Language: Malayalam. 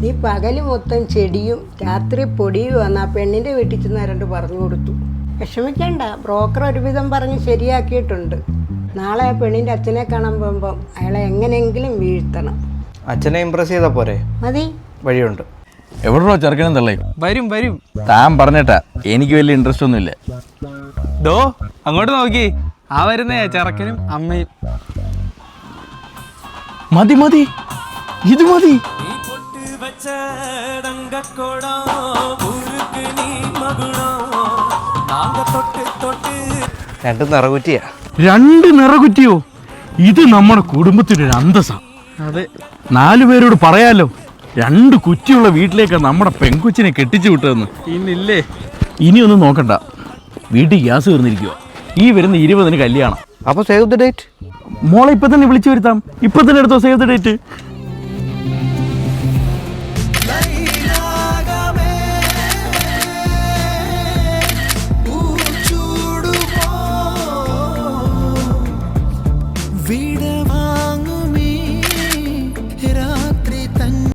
നീ പകല് മൊത്തം ചെടിയും രാത്രി പൊടിയും വന്ന് ആ പെണ്ണിൻ്റെ വീട്ടിൽ ചെന്ന് ആരണ്ട് പറഞ്ഞു കൊടുത്തു. വിഷമിക്കണ്ട, ബ്രോക്കർ ഒരുവിധം പറഞ്ഞ് ശരിയാക്കിയിട്ടുണ്ട്. നാളെ ആ പെണ്ണിൻ്റെ അച്ഛനെ കാണാൻ പോകുമ്പം അയാളെ എങ്ങനെയെങ്കിലും വീഴ്ത്തണം. അച്ഛനെ ഇമ്പ്രസ് ചെയ്താൽ പോരെ? മതി. വഴിയുണ്ട്. എവിടെയോ ചെറുക്കനും തള്ളയും വരും വരും. താൻ പറഞ്ഞിട്ടാ, എനിക്ക് വലിയ ഇൻട്രസ്റ്റ് ഒന്നുമില്ല. ഡോ അങ്ങോട്ട് നോക്കി, ആ വരുന്നേ ചെറുക്കനും അമ്മയും. മതി മതി, ഇത് മതി. രണ്ടും നിറകുറ്റിയാ. 2 നിറകുറ്റിയോ? ഇത് നമ്മുടെ കുടുംബത്തിനൊരു അന്തസ്സാ. അതെ, 4 പേരോട് പറയാലോ, 2 കുറ്റിയുള്ള വീട്ടിലേക്ക് നമ്മുടെ പെൺകൊച്ചിനെ കെട്ടിച്ചു വിട്ടതെന്ന്. ഇന്നില്ലേ? ഇനിയൊന്നും നോക്കണ്ട, വീട്ടിൽ ഗ്യാസ് തീർന്നിരിക്കുക. ഈ വരുന്ന 20-ന് കല്യാണം. അപ്പോൾ സേവ് ദ ഡേറ്റ്. മോളെ ഇപ്പൊ തന്നെ വിളിച്ചു വരുത്താം. ഇപ്പൊ തന്നെ എടുത്തോ സേവ് ദ ഡേറ്റ്. വീടവാ